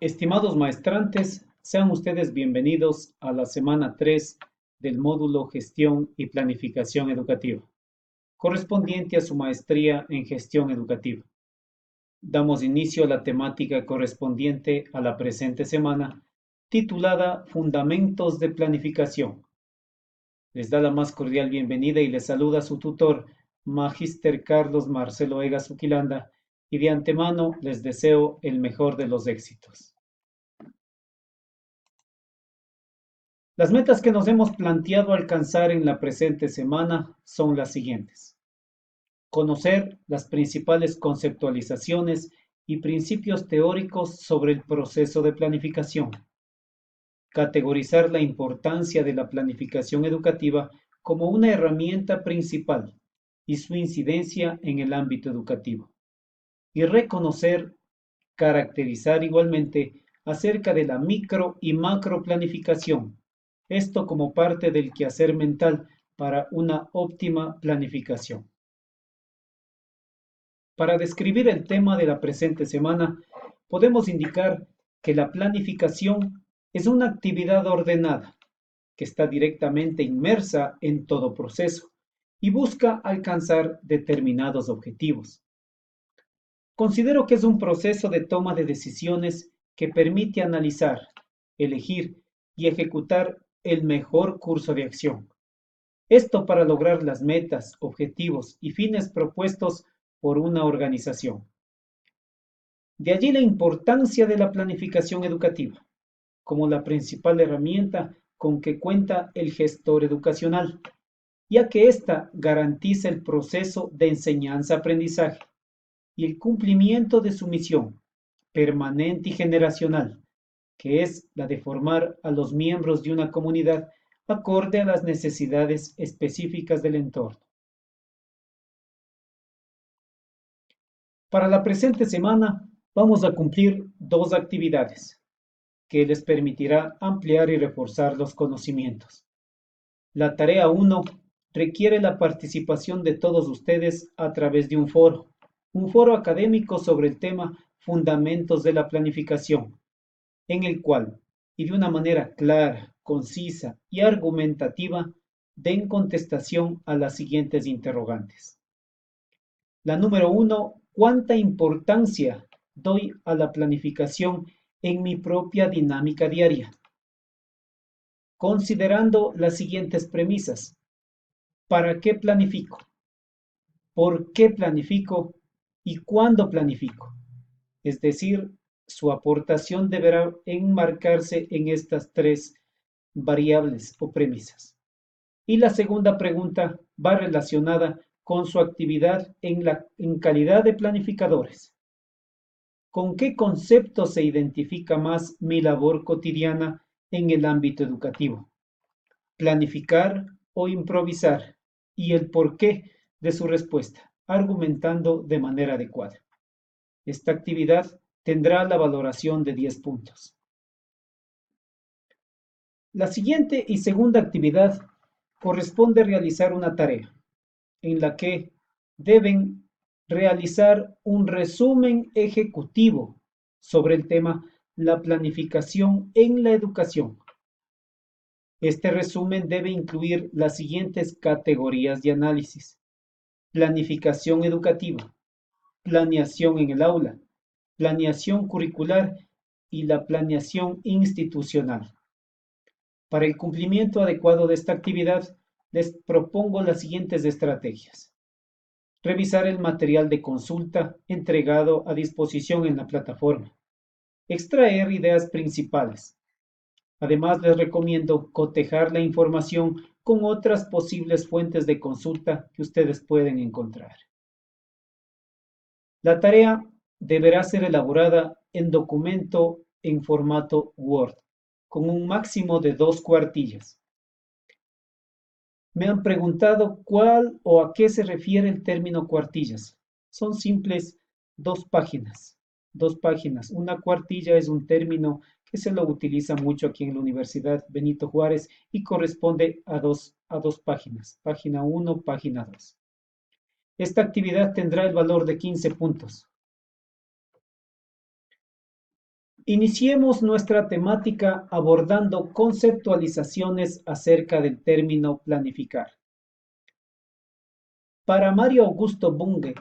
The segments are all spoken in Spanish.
Estimados maestrantes, sean ustedes bienvenidos a la semana 3 del módulo Gestión y Planificación Educativa, correspondiente a su maestría en Gestión Educativa. Damos inicio a la temática correspondiente a la presente semana, titulada Fundamentos de Planificación. Les da la más cordial bienvenida y les saluda su tutor, Magíster Carlos Marcelo Egas Uquilanda, y de antemano les deseo el mejor de los éxitos. Las metas que nos hemos planteado alcanzar en la presente semana son las siguientes. Conocer las principales conceptualizaciones y principios teóricos sobre el proceso de planificación. Categorizar la importancia de la planificación educativa como una herramienta principal y su incidencia en el ámbito educativo. Y reconocer, caracterizar igualmente acerca de la micro y macro planificación, esto como parte del quehacer mental para una óptima planificación. Para describir el tema de la presente semana, podemos indicar que la planificación es una actividad ordenada que está directamente inmersa en todo proceso y busca alcanzar determinados objetivos. Considero que es un proceso de toma de decisiones que permite analizar, elegir y ejecutar el mejor curso de acción. Esto para lograr las metas, objetivos y fines propuestos por una organización. De allí la importancia de la planificación educativa, como la principal herramienta con que cuenta el gestor educacional, ya que ésta garantiza el proceso de enseñanza-aprendizaje y el cumplimiento de su misión permanente y generacional, que es la de formar a los miembros de una comunidad acorde a las necesidades específicas del entorno. Para la presente semana vamos a cumplir dos actividades que les permitirá ampliar y reforzar los conocimientos. La tarea 1 requiere la participación de todos ustedes a través de un foro académico sobre el tema Fundamentos de la Planificación, en el cual, y de una manera clara, concisa y argumentativa, den contestación a las siguientes interrogantes. La número 1, ¿cuánta importancia doy a la planificación en mi propia dinámica diaria? Considerando las siguientes premisas. ¿Para qué planifico? ¿Por qué planifico? ¿Y cuándo planifico? Es decir, su aportación deberá enmarcarse en estas tres variables o premisas. Y la segunda pregunta va relacionada con su actividad en calidad de planificadores. ¿Con qué concepto se identifica más mi labor cotidiana en el ámbito educativo? ¿Planificar o improvisar? Y el porqué de su respuesta, argumentando de manera adecuada. Esta actividad tendrá la valoración de 10 puntos. La siguiente y segunda actividad corresponde realizar una tarea en la que deben realizar un resumen ejecutivo sobre el tema la planificación en la educación. Este resumen debe incluir las siguientes categorías de análisis: planificación educativa, planeación en el aula, planeación curricular y la planeación institucional. Para el cumplimiento adecuado de esta actividad, les propongo las siguientes estrategias. Revisar el material de consulta entregado a disposición en la plataforma. Extraer ideas principales. Además, les recomiendo cotejar la información con otras posibles fuentes de consulta que ustedes pueden encontrar. La tarea deberá ser elaborada en documento en formato Word, con un máximo de 2 cuartillas. Me han preguntado cuál o a qué se refiere el término cuartillas. Son simples 2 páginas. 2 páginas. Una cuartilla es un término que se lo utiliza mucho aquí en la Universidad Benito Juárez y corresponde a dos páginas. Página 1, página 2. Esta actividad tendrá el valor de 15 puntos. Iniciemos nuestra temática abordando conceptualizaciones acerca del término planificar. Para Mario Augusto Bunge,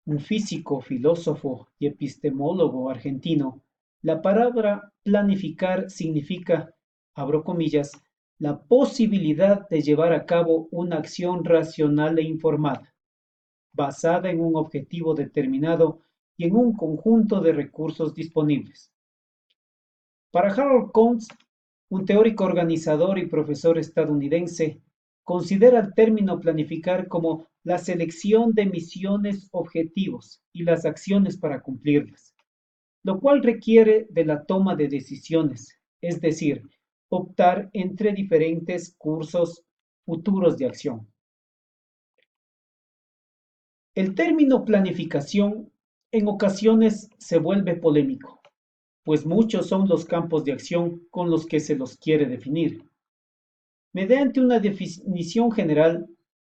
un físico, filósofo y epistemólogo argentino, la palabra planificar significa, abro comillas, la posibilidad de llevar a cabo una acción racional e informada, basada en un objetivo determinado y en un conjunto de recursos disponibles. Para Harold Combs, un teórico organizador y profesor estadounidense, considera el término planificar como la selección de misiones, objetivos y las acciones para cumplirlas, lo cual requiere de la toma de decisiones, es decir, optar entre diferentes cursos futuros de acción. El término planificación en ocasiones se vuelve polémico, pues muchos son los campos de acción con los que se los quiere definir. Mediante una definición general,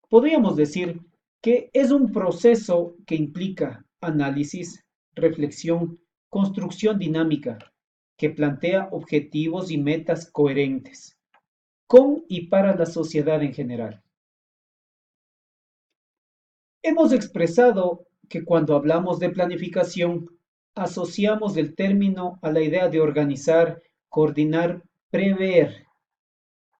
podríamos decir que es un proceso que implica análisis, reflexión, construcción dinámica, que plantea objetivos y metas coherentes, con y para la sociedad en general. Hemos expresado que cuando hablamos de planificación, asociamos el término a la idea de organizar, coordinar, prever,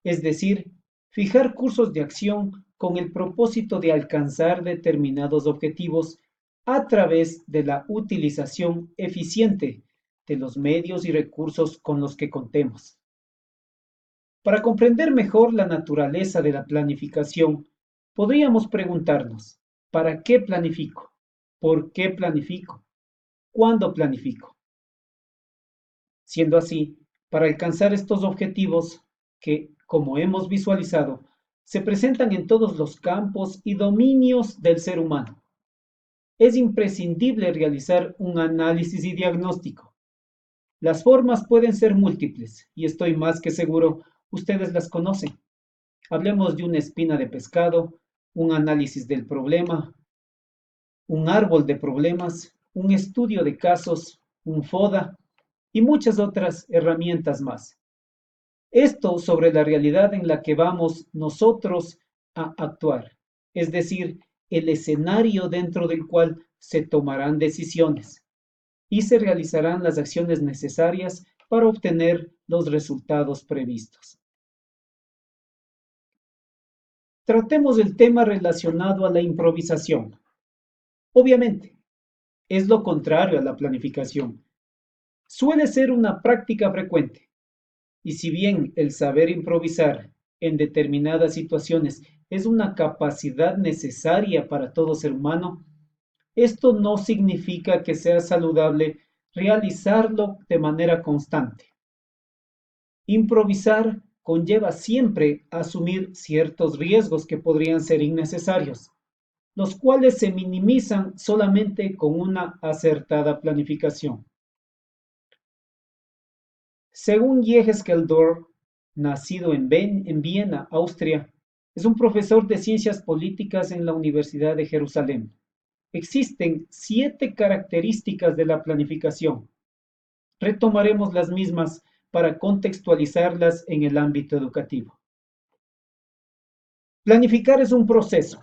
es decir, fijar cursos de acción con el propósito de alcanzar determinados objetivos a través de la utilización eficiente de los medios y recursos con los que contemos. Para comprender mejor la naturaleza de la planificación, podríamos preguntarnos, ¿para qué planifico? ¿Por qué planifico? ¿Cuándo planifico? Siendo así, para alcanzar estos objetivos que, como hemos visualizado, se presentan en todos los campos y dominios del ser humano, es imprescindible realizar un análisis y diagnóstico. Las formas pueden ser múltiples y estoy más que seguro ustedes las conocen. Hablemos de una espina de pescado, un análisis del problema, un árbol de problemas, un estudio de casos, un FODA y muchas otras herramientas más. Esto sobre la realidad en la que vamos nosotros a actuar, es decir, el escenario dentro del cual se tomarán decisiones y se realizarán las acciones necesarias para obtener los resultados previstos. Tratemos el tema relacionado a la improvisación. Obviamente, es lo contrario a la planificación. Suele ser una práctica frecuente, y si bien el saber improvisar en determinadas situaciones es una capacidad necesaria para todo ser humano, esto no significa que sea saludable realizarlo de manera constante. Improvisar conlleva siempre asumir ciertos riesgos que podrían ser innecesarios, los cuales se minimizan solamente con una acertada planificación. Según J. Keldor, nacido en Viena, Austria, es un profesor de ciencias políticas en la Universidad de Jerusalén. Existen 7 características de la planificación. Retomaremos las mismas para contextualizarlas en el ámbito educativo. Planificar es un proceso.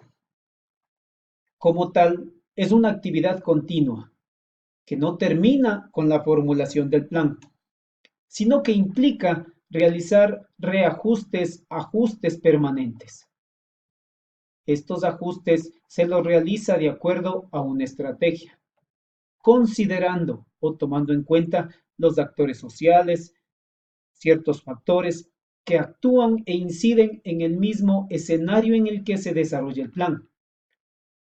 Como tal, es una actividad continua que no termina con la formulación del plan, sino que implica realizar reajustes, ajustes permanentes. Estos ajustes se los realiza de acuerdo a una estrategia, considerando o tomando en cuenta los actores sociales, ciertos factores que actúan e inciden en el mismo escenario en el que se desarrolla el plan.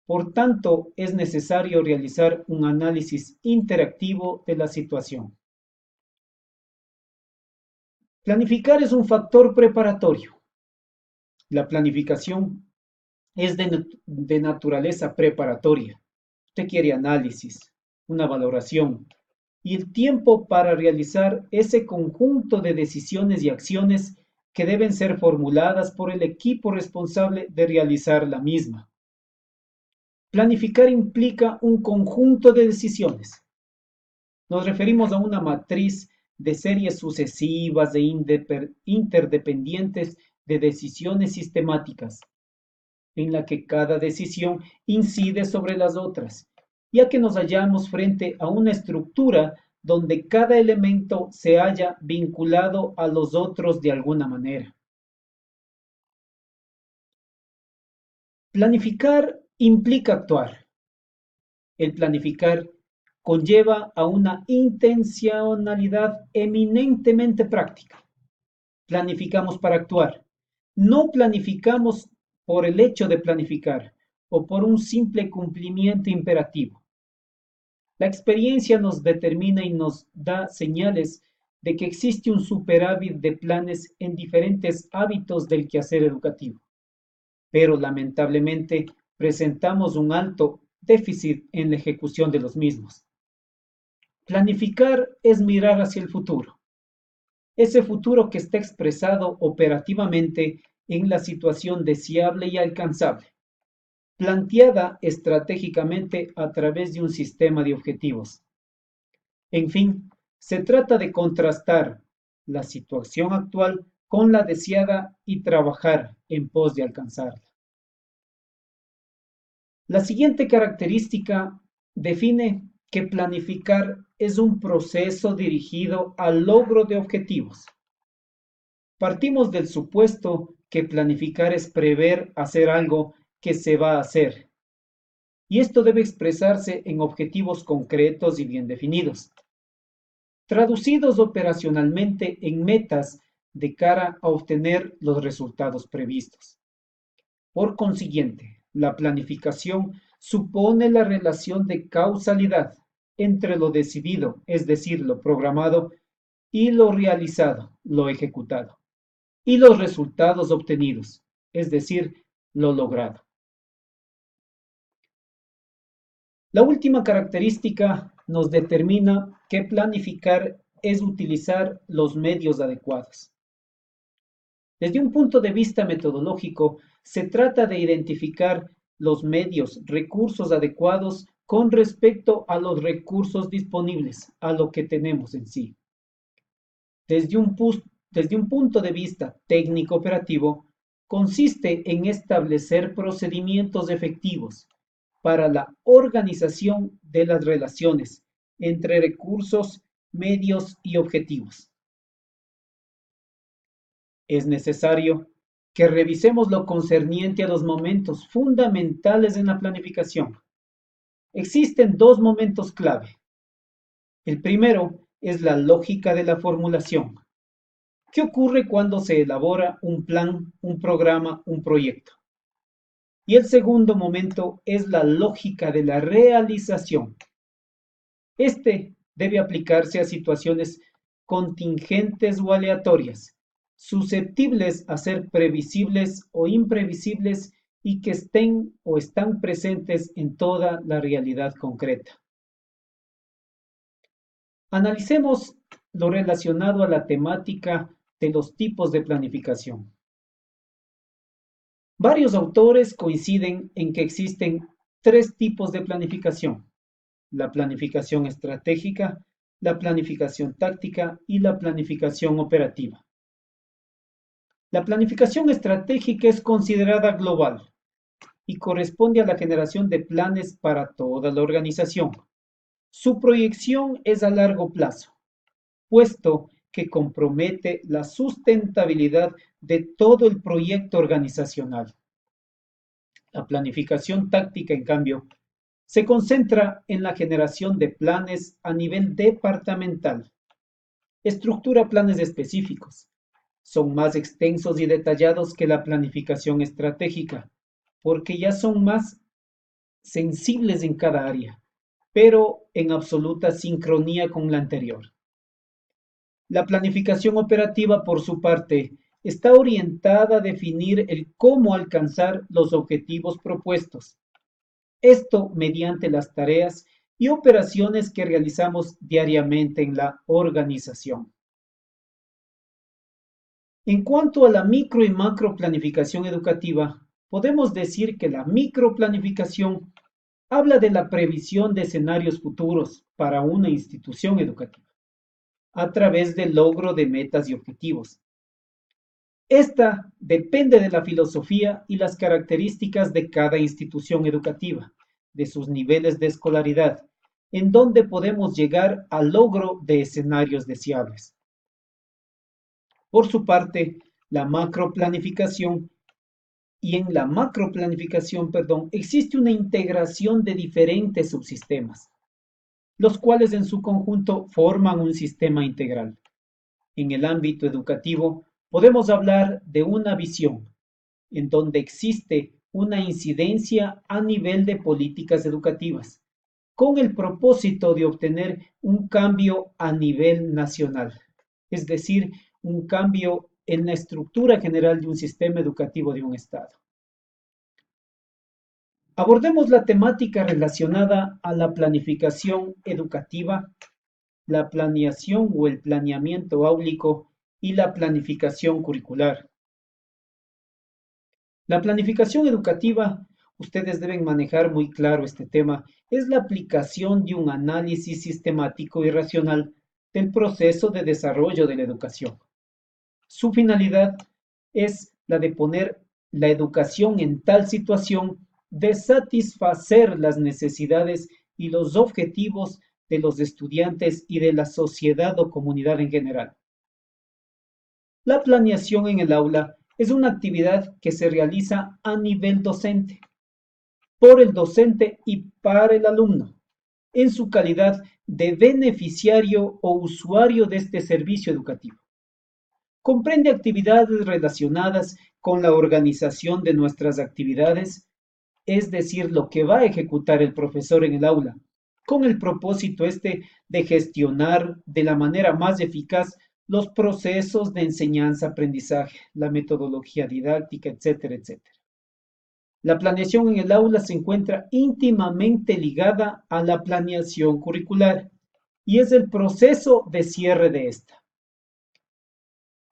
Por tanto, es necesario realizar un análisis interactivo de la situación. Planificar es un factor preparatorio. La planificación es de naturaleza preparatoria. Requiere análisis, una valoración y el tiempo para realizar ese conjunto de decisiones y acciones que deben ser formuladas por el equipo responsable de realizar la misma. Planificar implica un conjunto de decisiones. Nos referimos a una matriz de series sucesivas e interdependientes de decisiones sistemáticas, en la que cada decisión incide sobre las otras, ya que nos hallamos frente a una estructura donde cada elemento se halla vinculado a los otros de alguna manera. Planificar implica actuar. El planificar conlleva a una intencionalidad eminentemente práctica. Planificamos para actuar. No planificamos por el hecho de planificar o por un simple cumplimiento imperativo. La experiencia nos determina y nos da señales de que existe un superávit de planes en diferentes hábitos del quehacer educativo, pero lamentablemente presentamos un alto déficit en la ejecución de los mismos. Planificar es mirar hacia el futuro, ese futuro que está expresado operativamente en la situación deseable y alcanzable, planteada estratégicamente a través de un sistema de objetivos. En fin, se trata de contrastar la situación actual con la deseada y trabajar en pos de alcanzarla. La siguiente característica define que planificar es un proceso dirigido al logro de objetivos. Partimos del supuesto que planificar es prever hacer algo que se va a hacer, y esto debe expresarse en objetivos concretos y bien definidos, traducidos operacionalmente en metas de cara a obtener los resultados previstos. Por consiguiente, la planificación supone la relación de causalidad entre lo decidido, es decir, lo programado, y lo realizado, lo ejecutado, y los resultados obtenidos, es decir, lo logrado. La última característica nos determina que planificar es utilizar los medios adecuados. Desde un punto de vista metodológico, se trata de identificar los medios, recursos adecuados con respecto a los recursos disponibles, a lo que tenemos en sí. Desde un punto de vista técnico-operativo, consiste en establecer procedimientos efectivos para la organización de las relaciones entre recursos, medios y objetivos. Es necesario que revisemos lo concerniente a los momentos fundamentales en la planificación. Existen dos momentos clave. El primero es la lógica de la formulación. ¿Qué ocurre cuando se elabora un plan, un programa, un proyecto? Y el segundo momento es la lógica de la realización. Este debe aplicarse a situaciones contingentes o aleatorias, susceptibles a ser previsibles o imprevisibles y que estén o están presentes en toda la realidad concreta. Analicemos lo relacionado a la temática de los tipos de planificación. Varios autores coinciden en que existen tres tipos de planificación: la planificación estratégica, la planificación táctica y la planificación operativa. La planificación estratégica es considerada global y corresponde a la generación de planes para toda la organización. Su proyección es a largo plazo, puesto que compromete la sustentabilidad de todo el proyecto organizacional. La planificación táctica, en cambio, se concentra en la generación de planes a nivel departamental. Estructura planes específicos. Son más extensos y detallados que la planificación estratégica, porque ya son más sensibles en cada área, pero en absoluta sincronía con la anterior. La planificación operativa, por su parte, está orientada a definir el cómo alcanzar los objetivos propuestos. Esto mediante las tareas y operaciones que realizamos diariamente en la organización. En cuanto a la micro y macro planificación educativa, podemos decir que la microplanificación habla de la previsión de escenarios futuros para una institución educativa a través del logro de metas y objetivos. Esta depende de la filosofía y las características de cada institución educativa, de sus niveles de escolaridad, en donde podemos llegar al logro de escenarios deseables. Por su parte, la macroplanificación en la macroplanificación, existe una integración de diferentes subsistemas, los cuales en su conjunto forman un sistema integral. En el ámbito educativo, podemos hablar de una visión en donde existe una incidencia a nivel de políticas educativas, con el propósito de obtener un cambio a nivel nacional, es decir, un cambio en la estructura general de un sistema educativo de un Estado. Abordemos la temática relacionada a la planificación educativa, la planeación o el planeamiento áulico y la planificación curricular. La planificación educativa, ustedes deben manejar muy claro este tema, es la aplicación de un análisis sistemático y racional del proceso de desarrollo de la educación. Su finalidad es la de poner la educación en tal situación de satisfacer las necesidades y los objetivos de los estudiantes y de la sociedad o comunidad en general. La planeación en el aula es una actividad que se realiza a nivel docente, por el docente y para el alumno, en su calidad de beneficiario o usuario de este servicio educativo. Comprende actividades relacionadas con la organización de nuestras actividades, es decir, lo que va a ejecutar el profesor en el aula, con el propósito de gestionar de la manera más eficaz los procesos de enseñanza-aprendizaje, la metodología didáctica, etcétera, etcétera. La planeación en el aula se encuentra íntimamente ligada a la planeación curricular y es el proceso de cierre de esta.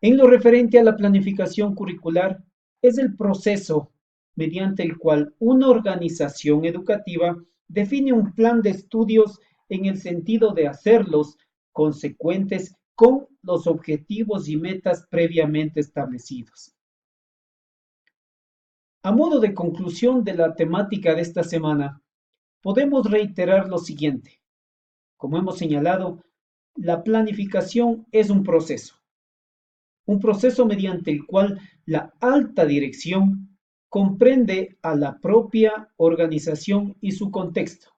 En lo referente a la planificación curricular, es el proceso mediante el cual una organización educativa define un plan de estudios en el sentido de hacerlos consecuentes con los objetivos y metas previamente establecidos. A modo de conclusión de la temática de esta semana, podemos reiterar lo siguiente. Como hemos señalado, la planificación es un proceso mediante el cual la alta dirección comprende a la propia organización y su contexto.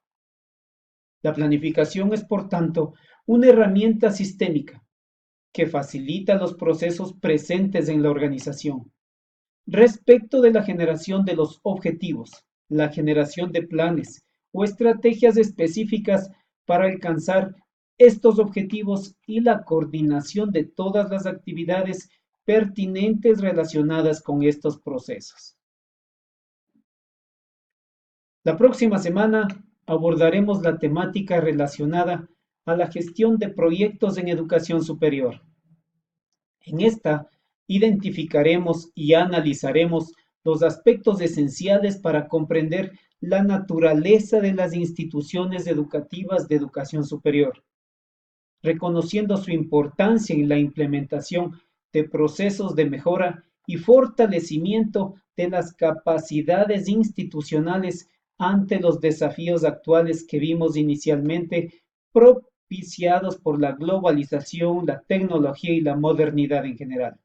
La planificación es, por tanto, una herramienta sistémica que facilita los procesos presentes en la organización respecto de la generación de los objetivos, la generación de planes o estrategias específicas para alcanzar estos objetivos y la coordinación de todas las actividades pertinentes relacionadas con estos procesos. La próxima semana abordaremos la temática relacionada a la gestión de proyectos en educación superior. En esta identificaremos y analizaremos los aspectos esenciales para comprender la naturaleza de las instituciones educativas de educación superior, reconociendo su importancia en la implementación de procesos de mejora y fortalecimiento de las capacidades institucionales ante los desafíos actuales que vimos inicialmente propiciados por la globalización, la tecnología y la modernidad en general.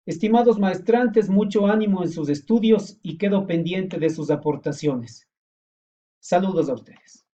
Estimados maestrantes, mucho ánimo en sus estudios y quedo pendiente de sus aportaciones. Saludos a ustedes.